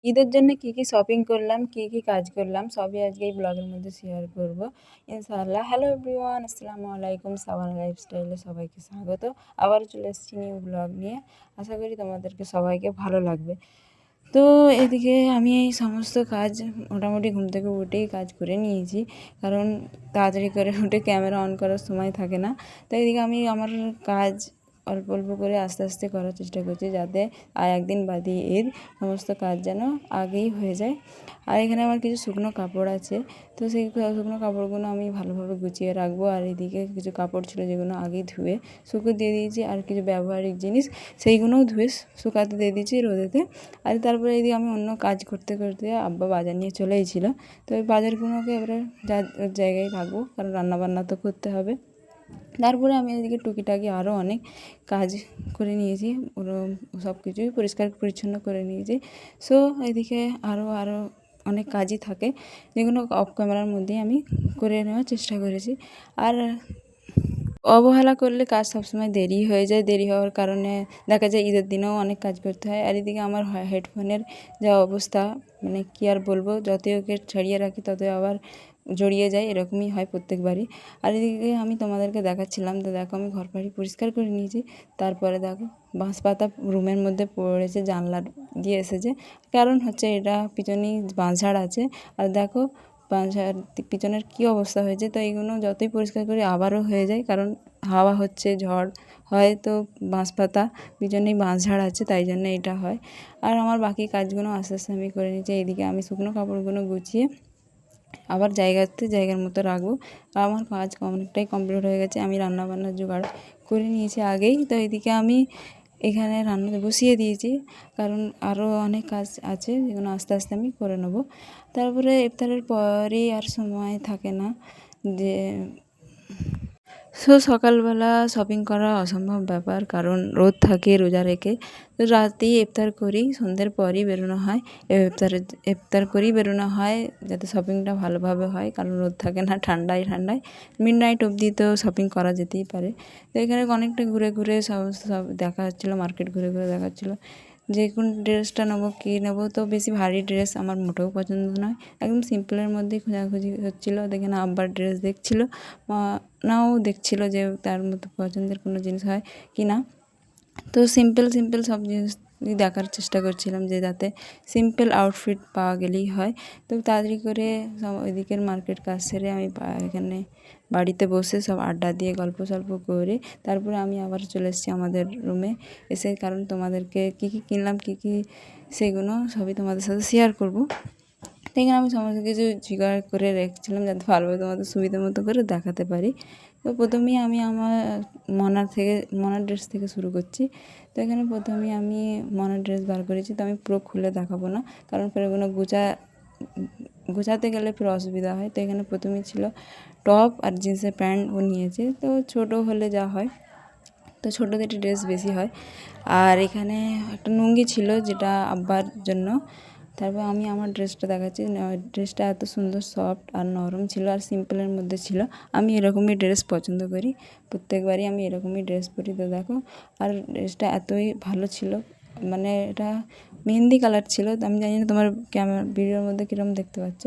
ঈদের জন্য কি শপিং করলাম, কি কাজ করলাম সবই আজকে এই ব্লগের মধ্যে শেয়ার করব ইনশাআল্লাহ। হ্যালো এভরিওয়ান, আসসালামু আলাইকুম। সাবানা লাইফস্টাইলে সবাইকে স্বাগত। আবারও চলে এসেছি নিউ ব্লগ নিয়ে। আশা করি তোমাদেরকে সবাইকে ভালো লাগবে। তো এদিকে আমি এই সমস্ত কাজ মোটামুটি ঘুম থেকে উঠেই কাজ করে নিয়েছি, কারণ তাড়াতাড়ি করে উঠে ক্যামেরা অন করার সময় থাকে না। তো এদিকে আমি আমার কাজ অল্প অল্প করে আস্তে আস্তে করার চেষ্টা করছি, যাতে আর একদিন বাদে ঈদ সমস্ত কাজ যেন আগেই হয়ে যায়। আর এখানে আমার কিছু শুকনো কাপড় আছে, তো সেই শুকনো কাপড়গুলো আমি ভালোভাবে গুছিয়ে রাখবো। আর এদিকে কিছু কাপড় ছিল যেগুলো আগেই ধুয়ে শুকো দিয়ে দিয়েছি, আর কিছু ব্যবহারিক জিনিস সেইগুলোও ধুয়ে শুকাতে দিয়ে দিয়েছি রোদেতে। আর তারপরে এদিকে আমি অন্য কাজ করতে করতে আব্বা বাজার নিয়ে চলে এসেছিল। তো ওই বাজারগুলোকে এবারে যার জায়গায় রাখবো, কারণ রান্নাবান্না তো করতে হবে। তারপরে আমি এদিকে টুকিটাকি আরও অনেক কাজ করে নিয়েছি, ওগুলো সব কিছুই পরিষ্কার পরিচ্ছন্ন করে নিয়েছি। সো এদিকে আরও অনেক কাজই থাকে, যেগুলো অফ ক্যামেরার মধ্যেই আমি করে নেওয়ার চেষ্টা করেছি। আর অবহেলা করলে কাজ সবসময় দেরি হয়ে যায়। দেরি হওয়ার কারণে দেখা যায় ঈদের দিনেও অনেক কাজ করতে হয়। আর এদিকে আমার হেডফোনের যা অবস্থা, মানে কী আর বলবো, যতই ওকে ছাড়িয়ে রাখি ততই আবার জড়িয়ে যায়, এরকমই হয় প্রত্যেকবারই। আর এদিকে আমি তোমাদেরকে দেখাচ্ছিলাম, তো দেখো আমি ঘর বাড়ি পরিষ্কার করে নিয়েছি। তারপরে দেখো বাঁশ পাতা রুমের মধ্যে পড়েছে, জানলার দিয়ে এসেছে। কারণ হচ্ছে এটা পিছনেই বাঁশঝাড় আছে। আর দেখো বাঁশঝাড় পিছনের কী অবস্থা হয়েছে। তো এইগুলো যতই পরিষ্কার করি আবারও হয়ে যায়, কারণ হাওয়া হচ্ছে, ঝড় হয়, তো বাঁশ পাতা পিছনেই বাঁশঝাড় আছে, তাই জন্য এটা হয়। আর আমার বাকি কাজগুলো আস্তে আস্তে আমি করে নিচ্ছি। এইদিকে আমি শুকনো কাপড়গুলো গুছিয়ে আবার জায়গার মতো রাখবো। আমার কাজ অনেকটাই কমপ্লিট হয়ে গেছে, আমি রান্নাবান্নার জোগাড় করে নিয়েছি আগেই। তো এদিকে আমি এখানে রান্নাতে বসিয়ে দিয়েছি, কারণ আরও অনেক কাজ আছে যেগুলো আস্তে আস্তে আমি করে নেবো। তারপরে ইফতারের পরেই আর সময় থাকে না যে সকালবেলা শপিং করা অসম্ভব ব্যাপার, কারণ রোদ থাকে রোজা রেখে। তো রাতেই ইফতার করি, সন্ধ্যের পরই বেরোনো হয়। ইফতার করেই বেরোনো হয়, যাতে শপিংটা ভালোভাবে হয়, কারণ রোদ থাকে না ঠান্ডায় মিডনাইট অবধি তো শপিং করা যেতেই পারে। তো এখানে অনেকটা ঘুরে ঘুরে সব দেখা হচ্ছিলো, মার্কেট ঘুরে ঘুরে দেখা হচ্ছিলো যে কোন ড্রেসটা নেবো, কী নেবো। তো বেশি ভারী ড্রেস আমার মোটেও পছন্দ নয়, একদম সিম্পলের মধ্যেই খোঁজাখুঁজি হচ্ছিলো। দেখে না আব্বার ড্রেস দেখছিলো, নাও দেখছিলো যে তার মতো পছন্দের কোনো জিনিস হয় কি না। তো সিম্পল সব জিনিস দেখার চেষ্টা করছিলাম, যে যাতে সিম্পল আউটফিট পাওয়া গেলেই হয়। তো তাড়াতাড়ি করে সব ওইদিকের মার্কেট কাজ সেরে আমি এখানে বাড়িতে বসে সব আড্ডা দিয়ে গল্প সল্প করে তারপরে আমি আবার চলে এসেছি আমাদের রুমে এসে, কারণ তোমাদেরকে কী কিনলাম সেগুলো সবই তোমাদের সাথে শেয়ার করবো। তো এখানে আমি সমস্ত কিছু জোগাড় করে রেখেছিলাম, যাতে ভালোভাবে তোমাদের সুবিধা মতো করে দেখাতে পারি। তো প্রথমেই আমি আমার মনার ড্রেস থেকে শুরু করছি। তো এখানে প্রথমেই আমি মনার ড্রেস বার করেছি, তো আমি পুরো খুলে দেখাবো না, কারণ ফের ওগুলো গোছাতে গেলে ফের অসুবিধা হয়। তো এখানে প্রথমেই ছিল টপ আর জিন্সের প্যান্ট ও নিয়েছে, তো ছোটো হলে যা হয়, তো ছোটোদের ড্রেস বেশি হয়। আর এখানে একটা লুঙ্গি ছিল যেটা আব্বার জন্য। তারপর আমি আমার ড্রেসটা দেখাচ্ছি। ড্রেসটা এত সুন্দর সফট আর নরম ছিল, আর সিম্পলের মধ্যে ছিল। আমি এরকমই ড্রেস পছন্দ করি, প্রত্যেকবারই আমি এরকমই ড্রেস পরি। তো দেখো, আর ড্রেসটা এতই ভালো ছিল, মানে এটা মেহেন্দি কালার ছিল। তো আমি জানি না তোমার ভিডিওর মধ্যে কীরকম দেখতে পাচ্ছ।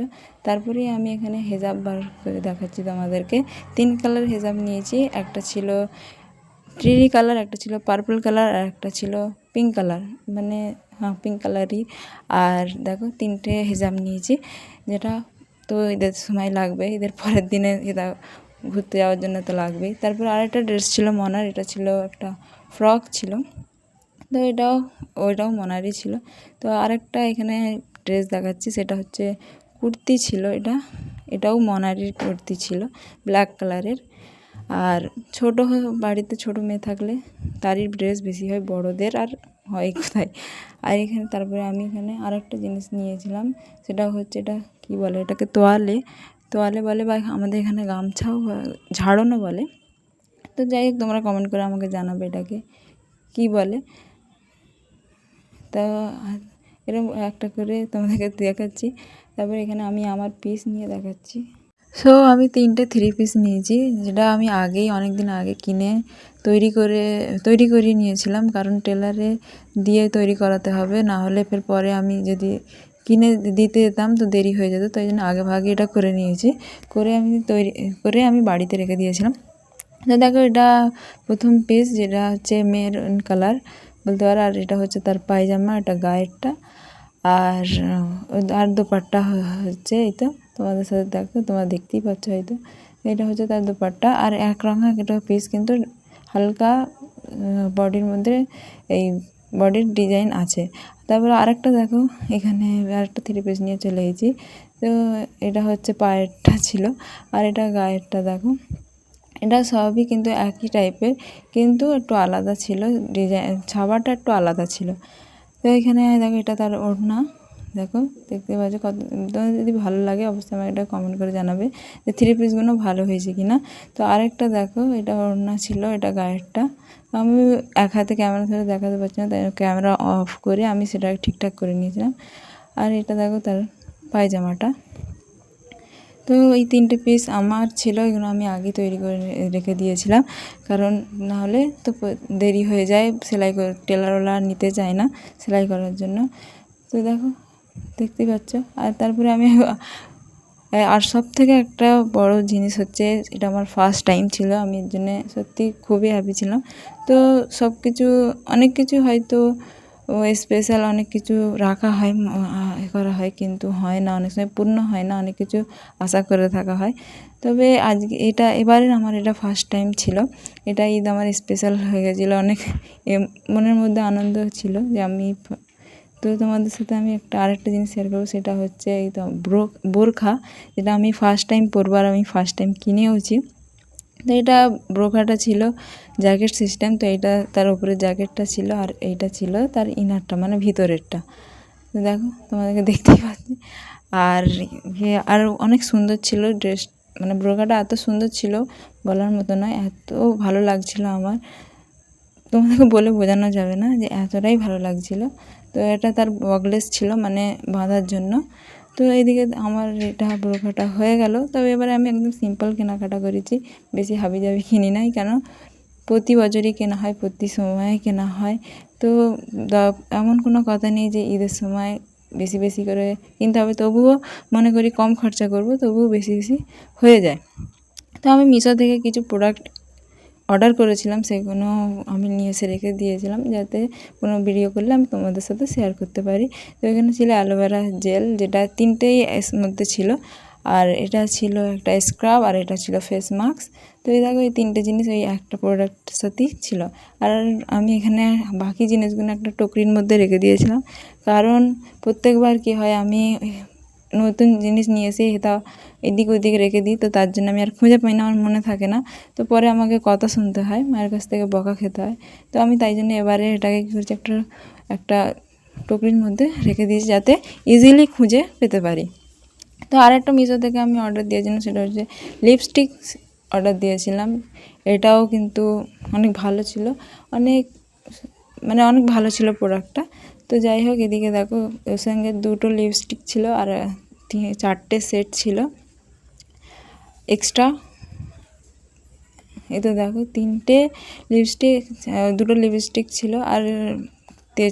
তারপরেই আমি এখানে হেজাব বার করে দেখাচ্ছি তোমাদেরকে। 3 কালার হেজাব নিয়েছি, একটা ছিল ট্রিরি কালার, একটা ছিল পার্পল কালার, আর একটা ছিল পিঙ্ক কালার, মানে হ্যাঁ পিঙ্ক কালারই। আর দেখো 3টে হিজাব নিয়েছি, যেটা তো ঈদের সময় লাগবে, ঈদের পরের দিনে ঘুরতে যাওয়ার জন্য তো লাগবেই। তারপর আরেকটা ড্রেস ছিল মনার, এটা ছিল একটা ফ্রক ছিল, তো ওইটাও মনারই ছিল। তো আরেকটা এখানে ড্রেস দেখাচ্ছি, সেটা হচ্ছে কুর্তি ছিল, এটাও মনারির কুর্তি ছিল, ব্ল্যাক কালারের। আর বাড়িতে ছোটো মেয়ে থাকলে তারই ড্রেস বেশি হয়, বড়োদের আর হয় কোথায়। আর এখানে তারপরে আমি এখানে আরেকটা জিনিস নিয়েছিলাম, সেটা হচ্ছে এটা কী বলে, এটাকে তোয়ালে বলে, বা আমাদের এখানে গামছাও ঝাড়নও বলে। তো যাই হোক, তোমরা কমেন্ট করে আমাকে জানাবে এটাকে কী বলে। তা এরকম একটা করে তোমাদেরকে দেখাচ্ছি। তারপরে এখানে আমি আমার পিস নিয়ে দেখাচ্ছি। সো আমি 3টে থ্রি পিস নিয়েছি, যেটা আমি আগেই অনেক দিন আগে কিনে তৈরি করিয়ে নিয়েছিলাম, কারণ টেলারে দিয়ে তৈরি করাতে হবে, না হলে ফের পরে আমি যদি কিনে দিতে যেতাম তো দেরি হয়ে যেত। তাই জন্য আগে ভাগে এটা করে নিয়েছি, করে আমি বাড়িতে রেখে দিয়েছিলাম। তো দেখো এটা প্রথম পিস, যেটা হচ্ছে মেরুন কালার বলতে পারো, আর এটা হচ্ছে তার পায়জামা, এটা গায়েরটা, আর দোপাট্টা হচ্ছে এই তো তোমাদের সাথে দেখো, তোমরা দেখতেই পাচ্ছ হয়তো, এটা হচ্ছে তার দোপাট্টা। আর এক রঙা একটা পিস, কিন্তু হালকা বডির মধ্যে এই বডির ডিজাইন আছে। তারপরে আরেকটা দেখো, এখানে আরেকটা থ্রি পিস নিয়ে চলে এসেছি। তো এটা হচ্ছে পায়েরটা ছিল, আর এটা গায়েরটা দেখো, এটা সবই কিন্তু একই টাইপের, কিন্তু একটু আলাদা ছিল, ডিজাইন ছাপাটা একটু আলাদা ছিল। তো এখানে দেখো এটা তার ওড়না, দেখো দেখতে পাচ্ছ কত। তোমাদের যদি ভালো লাগে অবশ্যই আমাকে এটা কমেন্ট করে জানাবে যে থ্রি পিসগুলো ভালো হয়েছে কিনা। তো আরেকটা দেখো, এটা ওড়না ছিল, এটা গায়েরটা। আমি এক হাতে ক্যামেরা ধরে দেখাতে পারছি না, তাই ক্যামেরা অফ করে আমি সেটা ঠিকঠাক করে নিয়েছিলাম। আর এটা দেখো তার পায়জামাটা। তো এই 3টে পিস আমার ছিল, এগুলো আমি আগে তৈরি করে রেখে দিয়েছিলাম, কারণ নাহলে তো দেরি হয়ে যায়, সেলাই করে টেলারওয়ালা নিতে চায় না সেলাই করার জন্য। তো দেখো দেখতেই পাচ্ছ। আর তারপরে আমি আর সব থেকে একটা বড় জিনিস হচ্ছে, এটা আমার ফার্স্ট টাইম ছিল, আমি এর জন্যে সত্যি খুবই হ্যাপি ছিলাম। তো সব কিছু অনেক কিছু হয়তো স্পেশাল অনেক কিছু রাখা হয়, করা হয়, কিন্তু হয় না, অনেক সময় পূর্ণ হয় না, অনেক কিছু আশা করে থাকা হয়। তবে আজকে এবারের আমার এটা ফার্স্ট টাইম ছিল, এটা ঈদ আমার স্পেশাল হয়ে গেছিলো, অনেক মনের মধ্যে আনন্দ ছিল যে আমি। তো তোমাদের সাথে আমি আরেকটা জিনিস শেয়ার করবো, সেটা হচ্ছে এই তো বোরখা, যেটা আমি ফার্স্ট টাইম পরবো, আর আমি ফার্স্ট টাইম কিনেওছি। তো এটা বোরখাটা ছিল জ্যাকেট সিস্টেম, তো এটা তার উপরে জ্যাকেটটা ছিল, আর এইটা ছিল তার ইনারটা মানে ভিতরেরটা। তো দেখো তোমাদেরকে দেখতেই পাচ্ছি। আর আর অনেক সুন্দর ছিল ড্রেস, মানে বোরখাটা এত সুন্দর ছিল বলার মতো নয়, এত ভালো লাগছিল আমার, তোমাদেরকে বলে বোঝানো যাবে না যে এতটাই ভালো লাগছিল। তো এটা তার বগলেস ছিল, মানে বাঁধার জন্য। তো এইদিকে আমার এটা বোরখাটা হয়ে গেল। তবে এবারে আমি একদম সিম্পল কেনাকাটা করেছি, বেশি হাবিজাবি কিনি নাই, কেন প্রতি বছরই কেনা হয়, প্রতি সময়ে কেনা হয়। তো এমন কোনো কথা নেই যে ঈদের সময় বেশি বেশি করে কিনতে হবে, তবুও মনে করি কম খরচা করব, তবুও বেশি বেশি হয়ে যায়। তো আমি মিশো থেকে কিছু প্রোডাক্ট অর্ডার করেছিলাম, সেগুলো আমি নিয়ে এসে রেখে দিয়েছিলাম, যাতে কোনো ভিডিও করলে আমি তোমাদের সাথে শেয়ার করতে পারি। তো এখানে ছিল অ্যালোভেরা জেল, যেটা 3টেই এর মধ্যে ছিল, আর এটা ছিল একটা স্ক্রাব, আর এটা ছিল ফেস মাস্ক। তো এই দেখো এই 3টে জিনিস ওই একটা প্রোডাক্টের সাথেই ছিল। আর আমি এখানে বাকি জিনিসগুলো একটা টুকরির মধ্যে রেখে দিয়েছিলাম, কারণ প্রত্যেকবার কি হয়, আমি নতুন জিনিস নিয়ে এসে এটা এদিক ওদিক রেখে দিই, তো তার জন্য আমি আর খুঁজে পাই না, আমার মনে থাকে না। তো পরে আমাকে কথা শুনতে হয়, মায়ের কাছ থেকে বকা খেতে হয়। তো আমি তাই জন্য এবারে এটাকে কী করছি, একটা টুকরির মধ্যে রেখে দিয়েছি, যাতে ইজিলি খুঁজে পেতে পারি। তো আরেকটা মিশো থেকে আমি অর্ডার দিয়েছিলাম, সেটা হচ্ছে লিপস্টিক অর্ডার দিয়েছিলাম। এটাও কিন্তু অনেক ভালো ছিল, অনেক অনেক ভালো ছিল প্রোডাক্টটা। তো যাই হোক, এদিকে দেখো ওর সঙ্গে 2টো লিপস্টিক ছিল, আর 4টে সেট ছিল এক্সট্রা। এই তো দেখো 3টে লিপস্টিক, 2টো লিপস্টিক ছিল, আর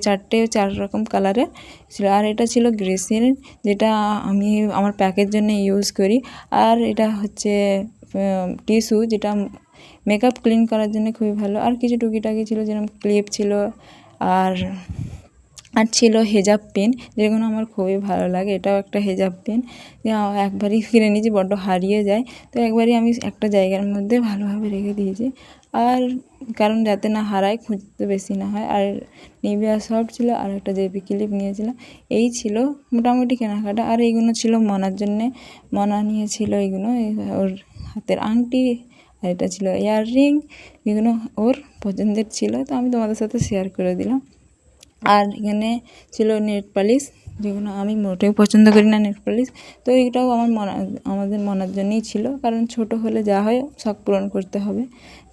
4টে 4 রকম কালারের ছিল। আর এটা ছিল গ্রেসিন, যেটা আমি আমার প্যাকের জন্য ইউজ করি। আর এটা হচ্ছে টিস্যু, যেটা মেকআপ ক্লিন করার জন্য খুবই ভালো। আর কিছু টুকিটাকি ছিল, যেরকম ক্লিপ ছিল, আর ছিল হেজাব পেন, যেগুলো আমার খুবই ভালো লাগে। এটাও একটা হেজাব পেন, একবারই কিনে নিয়েছি, বড্ড হারিয়ে যায়, তো একবারই আমি একটা জায়গার মধ্যে ভালোভাবে রেখে দিয়েছি, আর কারণ যাতে না হারায়, খুঁজতে বেশি না হয়। আর নিভিয়া সফট ছিল, আর একটা জেপি ক্লিপ নিয়েছিলাম। এই ছিল মোটামুটি কেনাকাটা। আর এইগুলো ছিল মনার জন্যে, মনা নিয়েছিল এইগুলো, ওর হাতের আংটি, আর এটা ছিল ইয়াররিং, এগুলো ওর পছন্দের ছিল, তো আমি তোমাদের সাথে শেয়ার করে দিলাম। আর এখানে ছিল নেট পালিশ, যেগুলো আমি মোটেও পছন্দ করি না নেট পালিশ। তো এইটাও আমাদের মনার জন্যই ছিল, কারণ ছোট হলে যা হয় শখ পূরণ করতে হবে।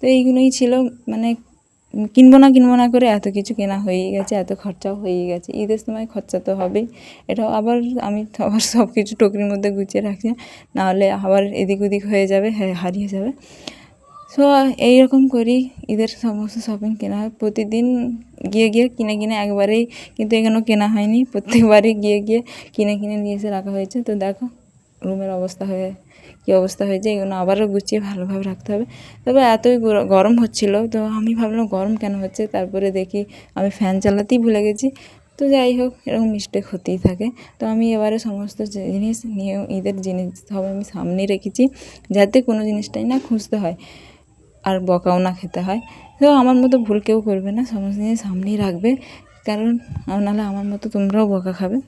তো এইগুলোই ছিল, মানে কিনবো না করে এত কিছু কেনা হয়েই গেছে, এত খরচাও হয়েই গেছে। ঈদের সময় খরচা তো হবেই। এটাও আবার আমি তো আবার সব কিছু টোকরির মধ্যে গুছিয়ে রাখি, নাহলে আবার এদিক ওদিক হয়ে যাবে, হারিয়ে যাবে। সো এইরকম করেই ঈদের সমস্ত শপিং কেনা হয়। প্রতিদিন গিয়ে কিনে একবারেই কিন্তু এখানেও কেনা হয়নি, প্রত্যেকবারই গিয়ে কিনে নিয়ে এসে রাখা হয়েছে। তো দেখো রুমের কী অবস্থা হয়েছে, এগুলো আবারও গুছিয়ে ভালোভাবে রাখতে হবে। তবে এতই গরম হচ্ছিল, তো আমি ভাবলাম গরম কেন হচ্ছে, তারপরে দেখি আমি ফ্যান চালাতেই ভুলে গেছি। তো যাই হোক, এরকম মিস্টেক হতেই থাকে। তো আমি এবারে সমস্ত জিনিস নিয়ে, ঈদের জিনিস সব আমি সামনে রেখেছি, যাতে কোনো জিনিসটাই না খুঁজতে হয় আর বকাও না খেতে হয়। তো আমার মতো ভুল কেউ করবে না, সমস্ত জিনিস সামনেই রাখবে, কারণ নাহলে আমার মতো তোমরাও বকা খাবে।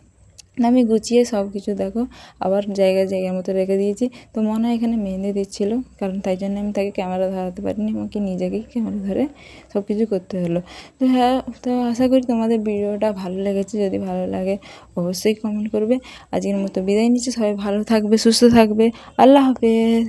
আমি গুছিয়ে সব কিছু দেখো আবার জায়গার মতো রেখে দিয়েছি। তো মনে হয় এখানে মেহেন্দি দিচ্ছিলো, কারণ তাই জন্য আমি তাকে ক্যামেরা ধরাতে পারিনি, আমাকে নিজেকেই ক্যামেরা ধরে সব কিছু করতে হলো। তো হ্যাঁ, তো আশা করি তোমাদের ভিডিওটা ভালো লেগেছে। যদি ভালো লাগে অবশ্যই কমেন্ট করবে। আজকের মতো বিদায় নিচ্ছি, সবাই ভালো থাকবে, সুস্থ থাকবে। আল্লাহ হাফেজ।